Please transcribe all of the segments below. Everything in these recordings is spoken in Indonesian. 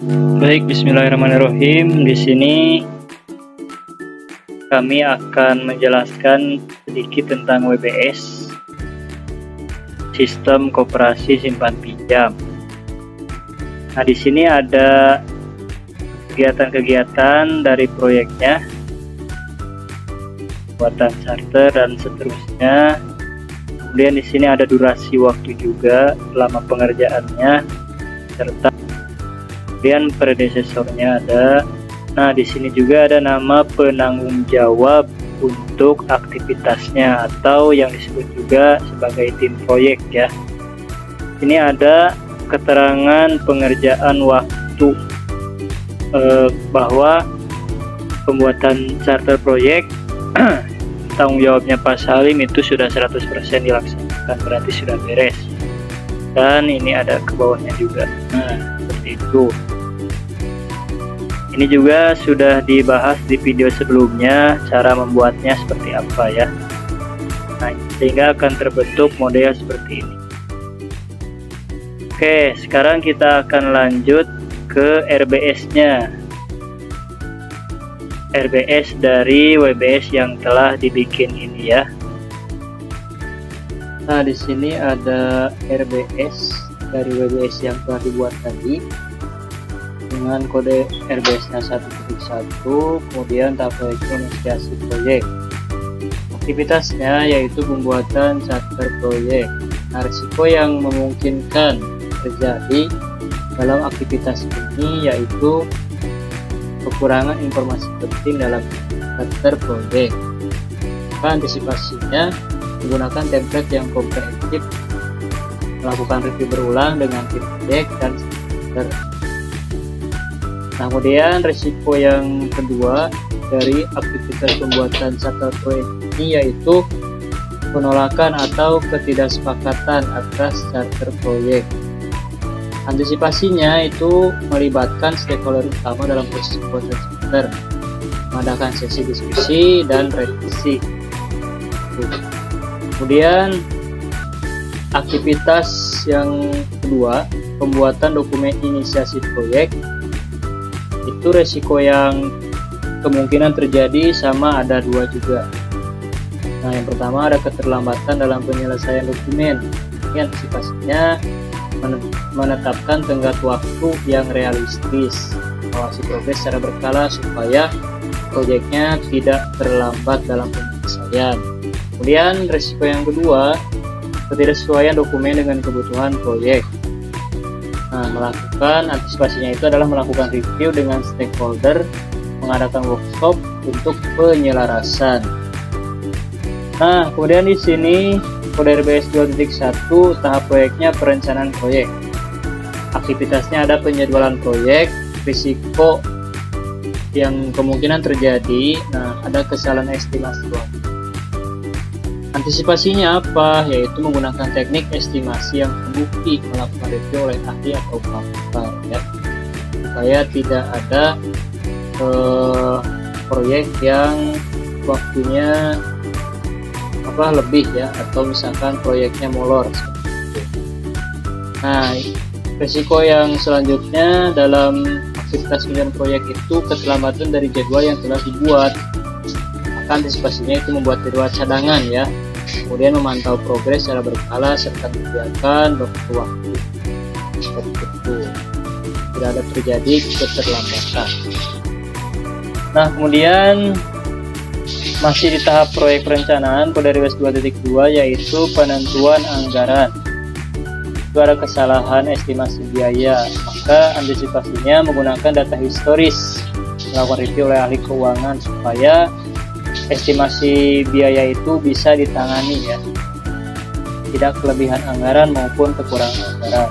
Baik, bismillahirrahmanirrahim. Di sini kami akan menjelaskan sedikit tentang WBS, Sistem Koperasi Simpan Pinjam. Nah, di sini ada kegiatan-kegiatan dari proyeknya, buatan charter dan seterusnya. Kemudian di sini ada durasi waktu juga lama pengerjaannya, serta kemudian predesesornya ada. Nah, di sini juga ada nama penanggung jawab untuk aktivitasnya atau yang disebut juga sebagai tim proyek ya. Ini ada keterangan pengerjaan waktu bahwa pembuatan charter proyek tanggung jawabnya Pak Salim itu sudah 100% dilaksanakan, berarti sudah beres. Dan ini ada ke bawahnya juga. Nah, seperti itu. Ini juga sudah dibahas di video sebelumnya, cara membuatnya seperti apa ya. Nah, sehingga akan terbentuk model seperti ini. Oke, sekarang kita akan lanjut ke RBS-nya. RBS dari WBS yang telah dibikin ini ya. Nah, di sini ada RBS dari WBS yang telah dibuat tadi dengan kode RBS-nya 1.1, kemudian tahap proyeknya inisiasi proyek. Aktivitasnya yaitu pembuatan charter proyek. Nah, risiko yang memungkinkan terjadi dalam aktivitas ini yaitu kekurangan informasi penting dalam charter proyek. Maka antisipasinya menggunakan template yang komprehensif, melakukan review berulang dengan tim proyek dan charter. Nah, kemudian risiko yang kedua dari aktivitas pembuatan charter proyek ini yaitu penolakan atau ketidaksepakatan atas charter proyek. Antisipasinya itu melibatkan stakeholder utama dalam proses pembuatan charter, mengadakan sesi diskusi dan revisi. Kemudian aktivitas yang kedua, pembuatan dokumen inisiasi proyek, itu resiko yang kemungkinan terjadi sama ada dua juga. Nah, yang pertama ada keterlambatan dalam penyelesaian dokumen. Ini antisipasinya menetapkan tenggat waktu yang realistis, mengawasi progres secara berkala supaya proyeknya tidak terlambat dalam penyelesaian. Kemudian risiko yang kedua, ketidaksesuaian dokumen dengan kebutuhan proyek. Nah, melakukan antisipasinya itu adalah melakukan review dengan stakeholder, mengadakan workshop untuk penyelarasan. Nah, kemudian di sini kode RBS 2.1 tahap proyeknya perencanaan proyek. Aktivitasnya ada penjadwalan proyek, risiko yang kemungkinan terjadi. Nah, ada kesalahan estimasi waktu. Antisipasinya apa? Yaitu menggunakan teknik estimasi yang terbukti, melakukan review oleh ahli atau pakar ya, supaya tidak ada proyek yang waktunya lebih ya, atau misalkan proyeknya molor seperti itu. Nah, risiko yang selanjutnya dalam aktivitas penyelesaian proyek itu keterlambatan dari jadwal yang telah dibuat. Maka antisipasinya itu membuat jadwal cadangan ya, kemudian memantau progres secara berkala serta menyediakan waktu seperti itu, tidak ada terjadi keterlambatan. Nah, kemudian masih di tahap proyek perencanaan kode RBS 2.2 yaitu penentuan anggaran. Itu ada kesalahan estimasi biaya, maka antisipasinya menggunakan data historis, melakukan review oleh ahli keuangan supaya estimasi biaya itu bisa ditangani ya, tidak kelebihan anggaran maupun kekurangan anggaran.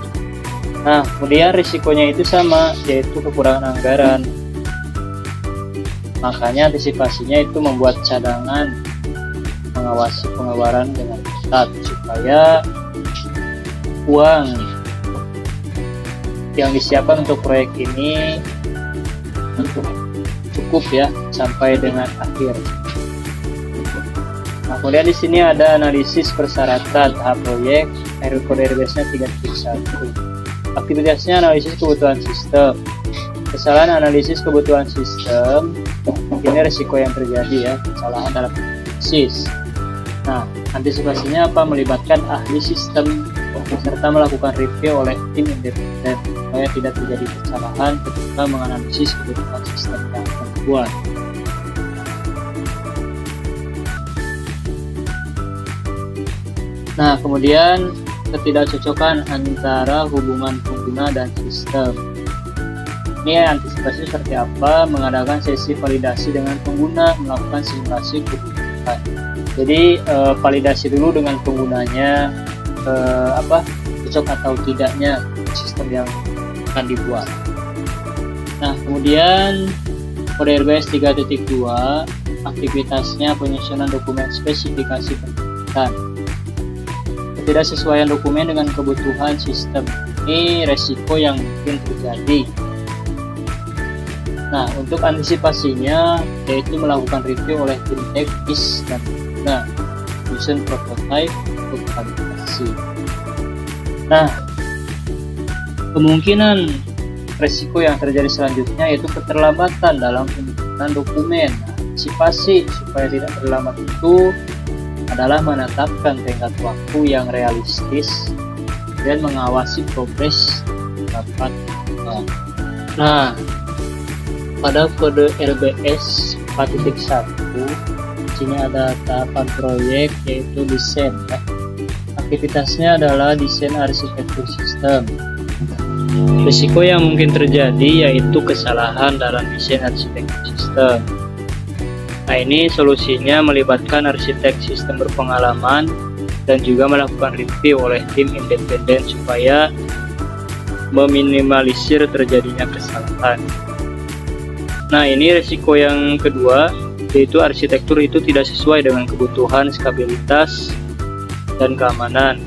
Nah, kemudian risikonya itu sama, yaitu kekurangan anggaran. Makanya antisipasinya itu membuat cadangan, mengawasi pengeluaran dengan ketat supaya uang yang disiapkan untuk proyek ini cukup ya sampai dengan akhir. Nah, kemudian di sini ada analisis persyaratan tahap proyek, kode RBS-nya 3.1. Aktivitasnya analisis kebutuhan sistem. Kesalahan analisis kebutuhan sistem, ini risiko yang terjadi ya, kesalahan dalam analisis. Nah, antisipasinya apa? Melibatkan ahli sistem serta melakukan review oleh tim independen supaya tidak terjadi kesalahan ketika menganalisis kebutuhan sistem yang terbuat. Nah, kemudian ketidakcocokan antara hubungan pengguna dan sistem. Ini antisipasi seperti apa? Mengadakan sesi validasi dengan pengguna, melakukan simulasi kebutuhan. Jadi validasi dulu dengan penggunanya, cocok atau tidaknya sistem yang akan dibuat. Nah, kemudian kode RBS 3.2 aktivitasnya penyusunan dokumen spesifikasi penelitian. Ketidaksesuaian dokumen dengan kebutuhan sistem, ini resiko yang mungkin terjadi. Nah, untuk antisipasinya yaitu melakukan review oleh tim teknis dan menyusun prototipe untuk validasi. Nah, kemungkinan resiko yang terjadi selanjutnya yaitu keterlambatan dalam penyusunan dokumen. Antisipasi supaya tidak terlambat itu adalah menetapkan tenggat waktu yang realistis dan mengawasi progres dapat. Nah, pada kode RBS 4.1 sini ada tahapan proyek yaitu desain ya. Aktivitasnya adalah desain arsitektur sistem. Risiko yang mungkin terjadi yaitu kesalahan dalam desain arsitektur sistem. Nah, ini solusinya melibatkan arsitek sistem berpengalaman dan juga melakukan review oleh tim independen supaya meminimalisir terjadinya kesalahan. Nah, ini risiko yang kedua, yaitu arsitektur itu tidak sesuai dengan kebutuhan stabilitas dan keamanan.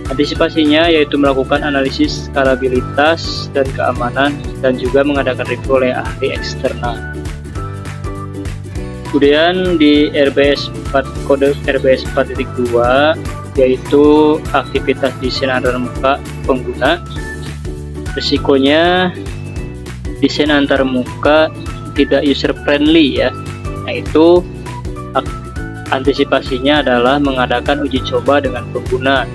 Antisipasinya yaitu melakukan analisis skalabilitas dan keamanan dan juga mengadakan review oleh ahli eksternal. Kemudian di kode RBS 4.2 yaitu aktivitas desain antarmuka pengguna. Risikonya desain antarmuka tidak user friendly ya. Yaitu antisipasinya adalah mengadakan uji coba dengan pengguna,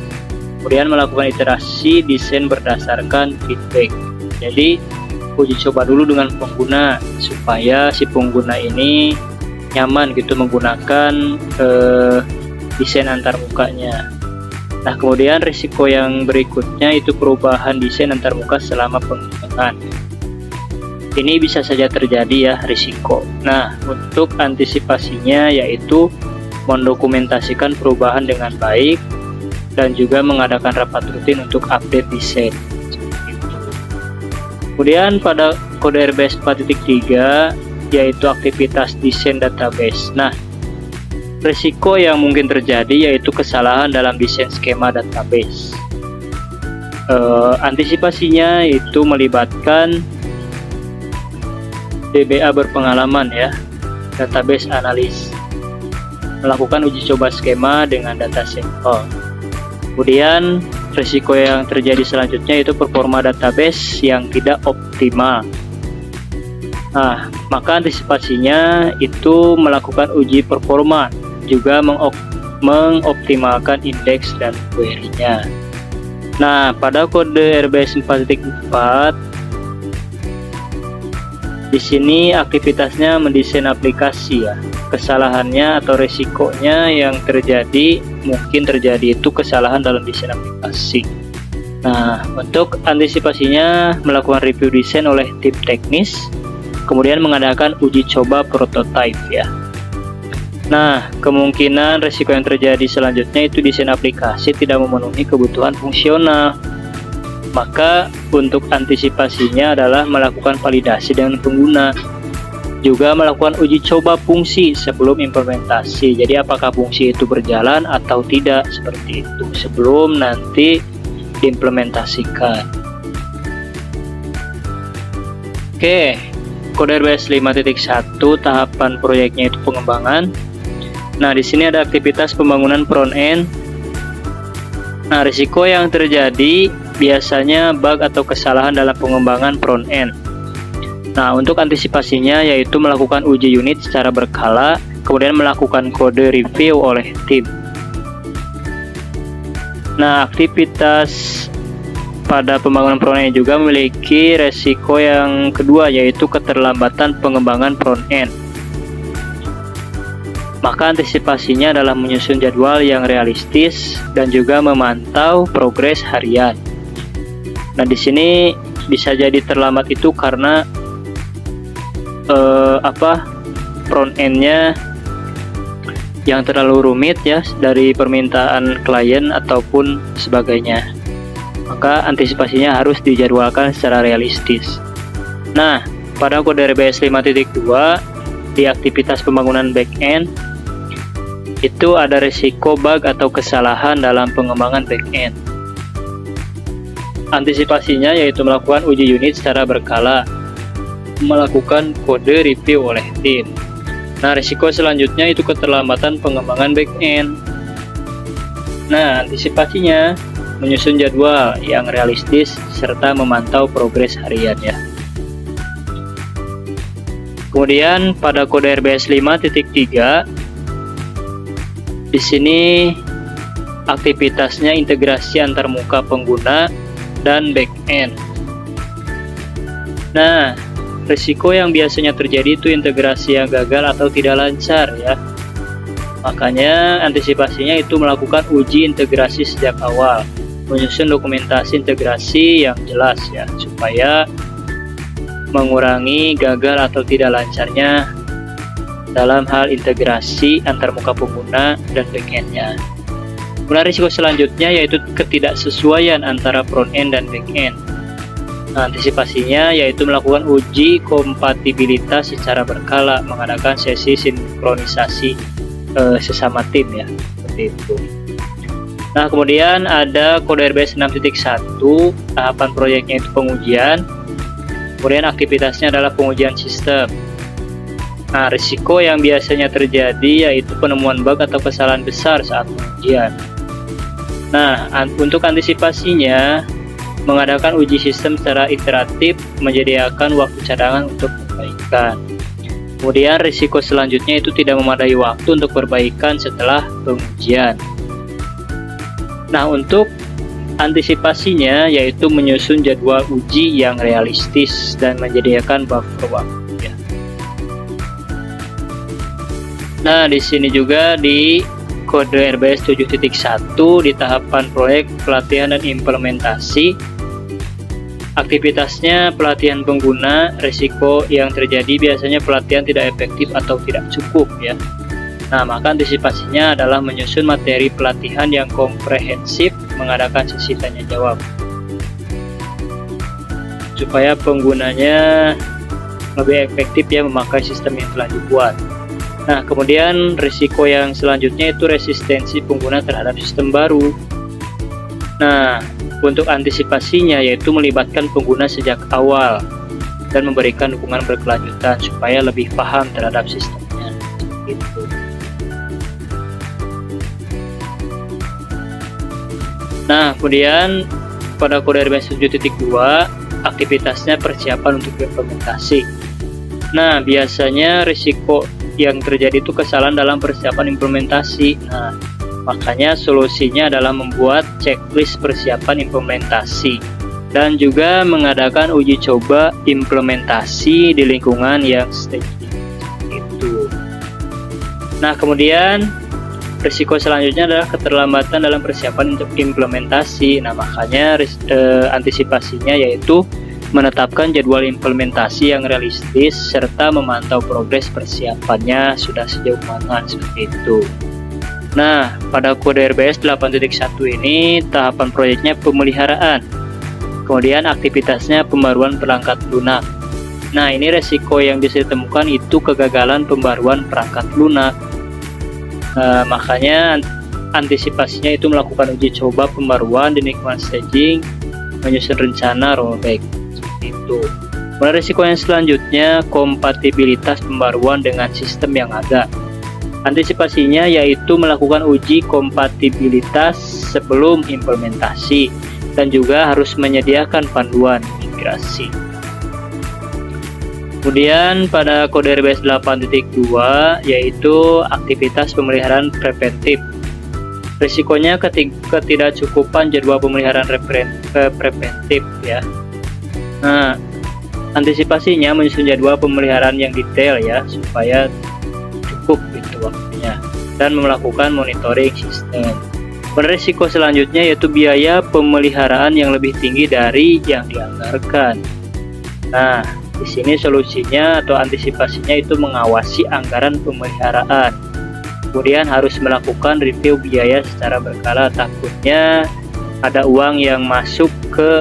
kemudian melakukan iterasi desain berdasarkan feedback. Jadi uji coba dulu dengan pengguna supaya si pengguna ini nyaman gitu menggunakan desain antarmukanya. Nah, kemudian risiko yang berikutnya itu perubahan desain antarmuka selama pengembangan. Ini bisa saja terjadi ya risiko. Nah, untuk antisipasinya yaitu mendokumentasikan perubahan dengan baik dan juga mengadakan rapat rutin untuk update desain. Kemudian pada kode RBS 4.3 yaitu aktivitas desain database. Nah, risiko yang mungkin terjadi yaitu kesalahan dalam desain skema database. Antisipasinya itu melibatkan DBA berpengalaman ya, database analis, melakukan uji coba skema dengan data sampel. Kemudian risiko yang terjadi selanjutnya itu performa database yang tidak optimal. Nah, maka antisipasinya itu melakukan uji performa, juga mengoptimalkan indeks dan query-nya. Nah, pada kode RBS 4.4 di sini aktivitasnya mendesain aplikasi ya. Kesalahannya atau resikonya yang terjadi mungkin terjadi itu kesalahan dalam desain aplikasi. Nah, untuk antisipasinya melakukan review desain oleh tim teknis, kemudian mengadakan uji coba prototipe ya. Nah, kemungkinan risiko yang terjadi selanjutnya itu desain aplikasi tidak memenuhi kebutuhan fungsional. Maka untuk antisipasinya adalah melakukan validasi dengan pengguna, juga melakukan uji coba fungsi sebelum implementasi. Jadi apakah fungsi itu berjalan atau tidak, seperti itu sebelum nanti diimplementasikan. Oke, kode RBS 5.1 tahapan proyeknya itu pengembangan. Nah, di sini ada aktivitas pembangunan front end. Nah, risiko yang terjadi biasanya bug atau kesalahan dalam pengembangan front-end. Nah, untuk antisipasinya yaitu melakukan uji unit secara berkala, kemudian melakukan kode review oleh tim. Nah, aktivitas pada pembangunan front-end juga memiliki resiko yang kedua, yaitu keterlambatan pengembangan front-end. Maka antisipasinya adalah menyusun jadwal yang realistis dan juga memantau progres harian. Nah, di sini bisa jadi terlambat itu karena front-end-nya yang terlalu rumit ya dari permintaan klien ataupun sebagainya. Maka antisipasinya harus dijadwalkan secara realistis. Nah, pada kode RBS 5.2 di aktivitas pembangunan back-end itu ada risiko bug atau kesalahan dalam pengembangan back-end. Antisipasinya yaitu melakukan uji unit secara berkala, melakukan kode review oleh tim. Nah, risiko selanjutnya itu keterlambatan pengembangan back-end. Nah, antisipasinya menyusun jadwal yang realistis serta memantau progres harian ya. Kemudian pada kode RBS 5.3 di sini aktivitasnya integrasi antar muka pengguna dan back-end. Nah, risiko yang biasanya terjadi itu integrasi yang gagal atau tidak lancar ya. Makanya antisipasinya itu melakukan uji integrasi sejak awal, menyusun dokumentasi integrasi yang jelas ya, supaya mengurangi gagal atau tidak lancarnya dalam hal integrasi antar muka pengguna dan back-end-nya. Kemudian risiko selanjutnya yaitu ketidaksesuaian antara front-end dan back-end. Nah, antisipasinya yaitu melakukan uji kompatibilitas secara berkala, mengadakan sesi sinkronisasi sesama tim ya, seperti itu. Nah, kemudian ada kode RBS 6.1, tahapan proyeknya itu pengujian. Kemudian aktivitasnya adalah pengujian sistem. Nah, risiko yang biasanya terjadi yaitu penemuan bug atau kesalahan besar saat pengujian. Nah, untuk antisipasinya, mengadakan uji sistem secara iteratif, menyediakan waktu cadangan untuk perbaikan. Kemudian risiko selanjutnya itu tidak memadai waktu untuk perbaikan setelah pengujian. Nah, untuk antisipasinya yaitu menyusun jadwal uji yang realistis dan menyediakan buffer waktu. Nah, di sini juga di kode RBS 7.1 di tahapan proyek pelatihan dan implementasi, aktivitasnya pelatihan pengguna. Risiko yang terjadi biasanya pelatihan tidak efektif atau tidak cukup ya. Nah, maka antisipasinya adalah menyusun materi pelatihan yang komprehensif, mengadakan sesi tanya jawab supaya penggunanya lebih efektif ya memakai sistem yang telah dibuat. Nah, kemudian risiko yang selanjutnya itu resistensi pengguna terhadap sistem baru. Nah, untuk antisipasinya yaitu melibatkan pengguna sejak awal dan memberikan dukungan berkelanjutan supaya lebih paham terhadap sistemnya. Gitu. Nah, kemudian pada kode RBS 7.2 aktivitasnya persiapan untuk implementasi. Nah, biasanya risiko yang terjadi itu kesalahan dalam persiapan implementasi. Nah, makanya solusinya adalah membuat checklist persiapan implementasi dan juga mengadakan uji coba implementasi di lingkungan yang staging itu. Nah, kemudian risiko selanjutnya adalah keterlambatan dalam persiapan untuk implementasi. Nah, makanya antisipasinya yaitu menetapkan jadwal implementasi yang realistis serta memantau progres persiapannya sudah sejauh mana, seperti itu. Nah, pada kode RBS 8.1 ini tahapan proyeknya pemeliharaan. Kemudian aktivitasnya pembaruan perangkat lunak. Nah, ini resiko yang bisa ditemukan itu kegagalan pembaruan perangkat lunak. Makanya antisipasinya itu melakukan uji coba pembaruan di lingkungan staging, menyusun rencana rollback. Itu. Kemudian risiko yang selanjutnya kompatibilitas pembaruan dengan sistem yang ada. Antisipasinya yaitu melakukan uji kompatibilitas sebelum implementasi. dan juga harus menyediakan panduan migrasi. Kemudian pada kode RBS 8.2 yaitu aktivitas pemeliharaan preventif. Risikonya ketidakcukupan jadwal pemeliharaan preventif ya. Nah, antisipasinya menyusun jadwal pemeliharaan yang detail ya supaya cukup gitu waktunya, dan melakukan monitoring sistem. Risiko selanjutnya yaitu biaya pemeliharaan yang lebih tinggi dari yang dianggarkan. Nah, di sini solusinya atau antisipasinya itu mengawasi anggaran pemeliharaan. Kemudian harus melakukan review biaya secara berkala, takutnya ada uang yang masuk ke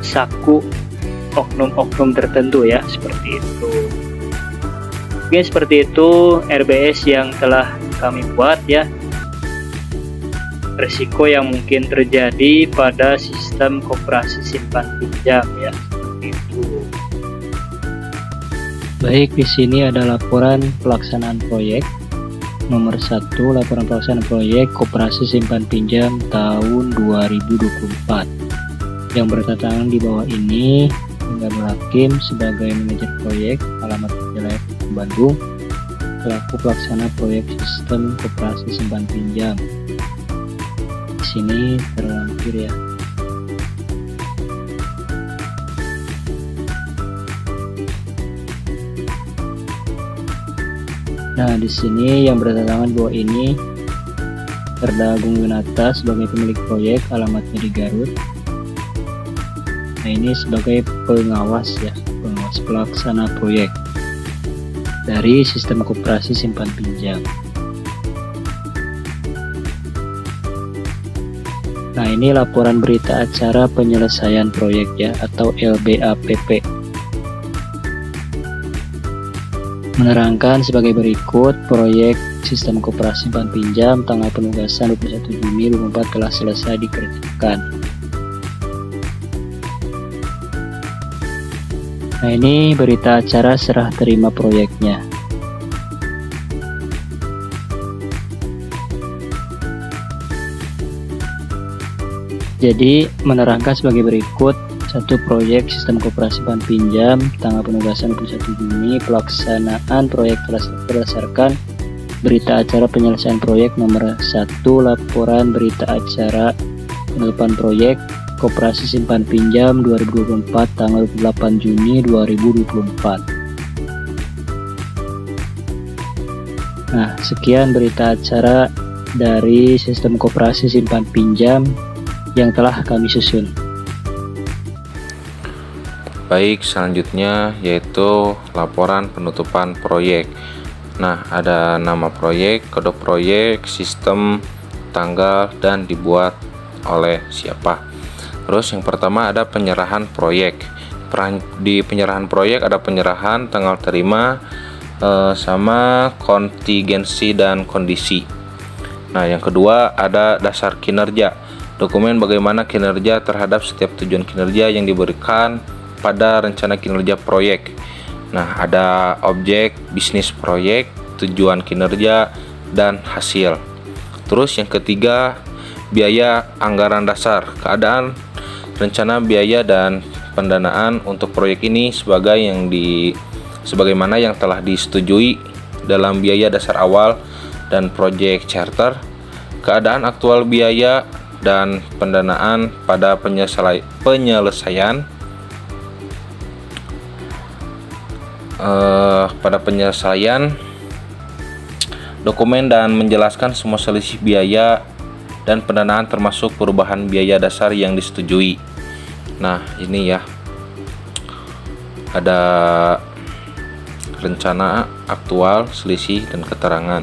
saku oknum-oknum tertentu ya, seperti itu. Oke, seperti itu RBS yang telah kami buat ya. Risiko yang mungkin terjadi pada sistem koperasi simpan pinjam ya, seperti itu. Baik, di sini ada laporan pelaksanaan proyek nomor 1, laporan pelaksanaan proyek koperasi simpan pinjam tahun 2024 yang bertentangan di bawah ini. Nurul Hakim sebagai manajer proyek, alamat Wilayah Bandung, pelaku pelaksana proyek sistem koperasi simpan pinjam. Di sini terlampir ya. Nah, di sini yang bertentangan bawah ini Perda Agung Yunata sebagai pemilik proyek, alamatnya di Garut. Nah, ini sebagai pengawas ya, pengawas pelaksana proyek dari sistem koperasi simpan pinjam. Nah, ini laporan berita acara penyelesaian proyek ya, atau LBAPP. Menerangkan sebagai berikut, proyek sistem koperasi simpan pinjam tanggal penugasan 21 Juni 2024 telah selesai dikerjakan. Nah, ini berita acara serah terima proyeknya. Jadi menerangkan sebagai berikut: 1. Proyek sistem koperasi simpan pinjam tanggal penugasan 21 Juni, pelaksanaan proyek berdasarkan berita acara penyelesaian proyek nomor 1, laporan berita acara penutupan proyek koperasi simpan pinjam 2024 tanggal 8 Juni 2024. Nah, sekian berita acara dari sistem koperasi simpan pinjam yang telah kami susun. Baik, selanjutnya yaitu laporan penutupan proyek. Nah, ada nama proyek, kode proyek, sistem, tanggal, dan dibuat oleh siapa. Terus yang pertama ada penyerahan proyek. Di penyerahan proyek ada penyerahan, tanggal terima, sama kontingensi dan kondisi. Nah, yang kedua ada dasar kinerja. Dokumen bagaimana kinerja terhadap setiap tujuan kinerja yang diberikan pada rencana kinerja proyek. Nah, ada objek bisnis proyek, tujuan kinerja, dan hasil. Terus yang ketiga, biaya anggaran dasar. Keadaan rencana biaya dan pendanaan untuk proyek ini sebagaimana yang telah disetujui dalam biaya dasar awal dan proyek charter. Keadaan aktual biaya dan pendanaan pada penyelesaian dokumen dan menjelaskan semua selisih biaya dan pendanaan termasuk perubahan biaya dasar yang disetujui. Nah, ini ya, ada rencana aktual, selisih, dan keterangan.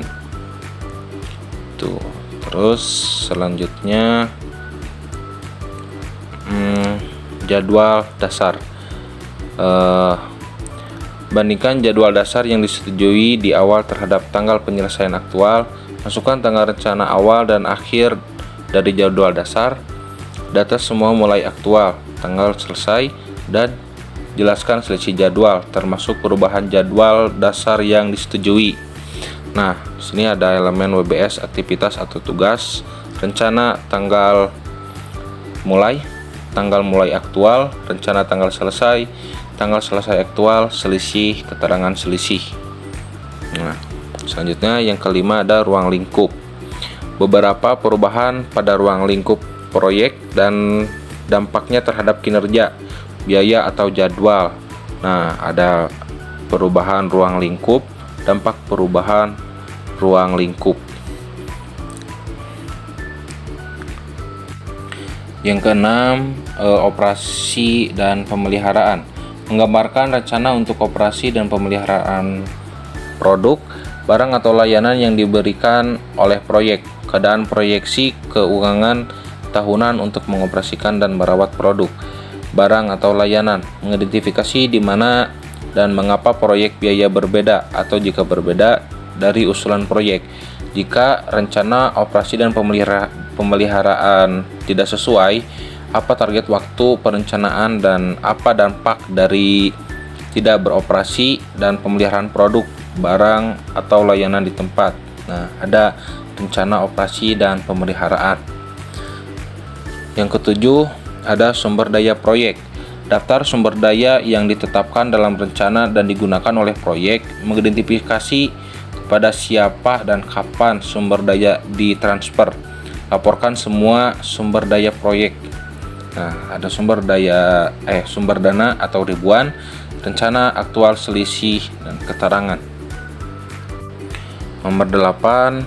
Tuh. Terus selanjutnya jadwal dasar. Bandingkan jadwal dasar yang disetujui di awal terhadap tanggal penyelesaian aktual. Masukkan tanggal rencana awal dan akhir dari jadwal dasar. Data semua mulai aktual, tanggal selesai, dan jelaskan selisih jadwal, termasuk perubahan jadwal dasar yang disetujui. Nah, di sini ada elemen WBS, aktivitas atau tugas, rencana, tanggal mulai, tanggal mulai aktual, rencana tanggal selesai aktual, selisih, keterangan selisih. Nah, selanjutnya yang kelima ada ruang lingkup. Beberapa perubahan pada ruang lingkup proyek dan dampaknya terhadap kinerja, biaya atau jadwal. Nah, ada perubahan ruang lingkup, dampak perubahan ruang lingkup. Yang keenam, operasi dan pemeliharaan. Menggambarkan rencana untuk operasi dan pemeliharaan produk, barang atau layanan yang diberikan oleh proyek. Keadaan proyeksi keuangan tahunan untuk mengoperasikan dan merawat produk, barang atau layanan. Mengidentifikasi di mana dan mengapa proyek biaya berbeda atau jika berbeda dari usulan proyek. Jika rencana operasi dan pemeliharaan tidak sesuai, apa target waktu perencanaan dan apa dampak dari tidak beroperasi dan pemeliharaan produk, barang atau layanan di tempat. Nah, ada rencana operasi dan pemeliharaan. Yang ketujuh, ada sumber daya proyek. Daftar sumber daya yang ditetapkan dalam rencana dan digunakan oleh proyek, mengidentifikasi kepada siapa dan kapan sumber daya ditransfer. Laporkan semua sumber daya proyek. Nah, ada sumber dana atau ribuan, rencana aktual, selisih, dan keterangan. Nomor 8,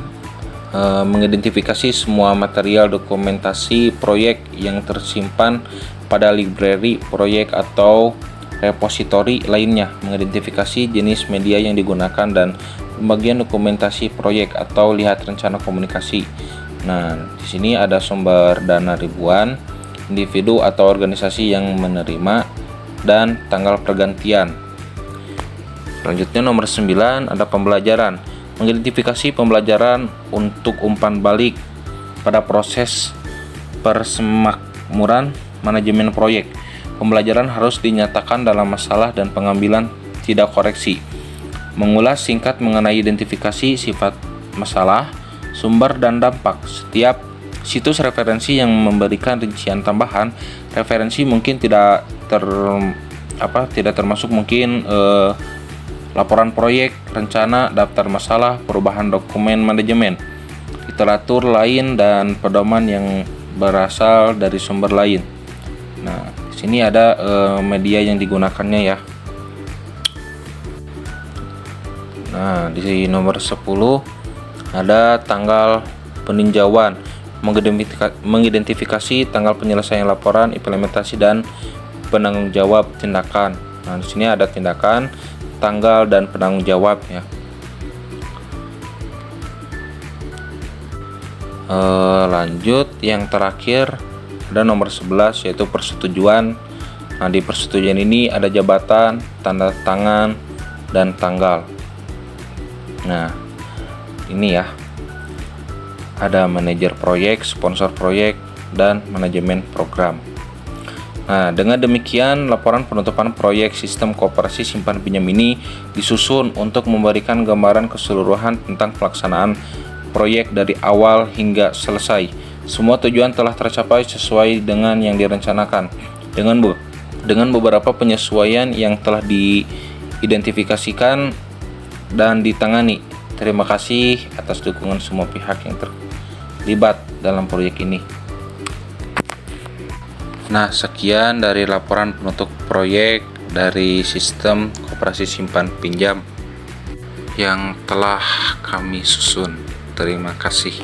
mengidentifikasi semua material dokumentasi proyek yang tersimpan pada library proyek atau repositori lainnya. Mengidentifikasi jenis media yang digunakan dan pembagian dokumentasi proyek atau lihat rencana komunikasi. Nah, di sini ada sumber dana ribuan, individu atau organisasi yang menerima, dan tanggal pergantian. Selanjutnya nomor 9 ada pembelajaran. Mengidentifikasi pembelajaran untuk umpan balik pada proses persemakmuran manajemen proyek. Pembelajaran harus dinyatakan dalam masalah dan pengambilan tidak koreksi. Mengulas singkat mengenai identifikasi sifat masalah, sumber dan dampak. Setiap situs referensi yang memberikan rincian tambahan referensi mungkin tidak termasuk mungkin laporan proyek, rencana, daftar masalah, perubahan dokumen manajemen, literatur lain dan pedoman yang berasal dari sumber lain. Nah, di sini ada media yang digunakannya ya. Nah, di nomor 10 ada tanggal peninjauan. Mengidentifikasi tanggal penyelesaian laporan, implementasi, dan penanggung jawab tindakan. Nah, di sini ada tindakan, tanggal, dan penanggung jawab ya. Lanjut, yang terakhir ada nomor 11 yaitu persetujuan. Nah, di persetujuan ini ada jabatan, tanda tangan, dan tanggal. Nah, ini ya. Ada manajer proyek, sponsor proyek, dan manajemen program. Nah, dengan demikian laporan penutupan proyek sistem koperasi simpan pinjam ini disusun untuk memberikan gambaran keseluruhan tentang pelaksanaan proyek dari awal hingga selesai. Semua tujuan telah tercapai sesuai dengan yang direncanakan, dengan beberapa penyesuaian yang telah diidentifikasikan dan ditangani. Terima kasih atas dukungan semua pihak yang terlibat dalam proyek ini. Nah, sekian dari laporan penutup proyek dari sistem koperasi simpan pinjam yang telah kami susun. Terima kasih.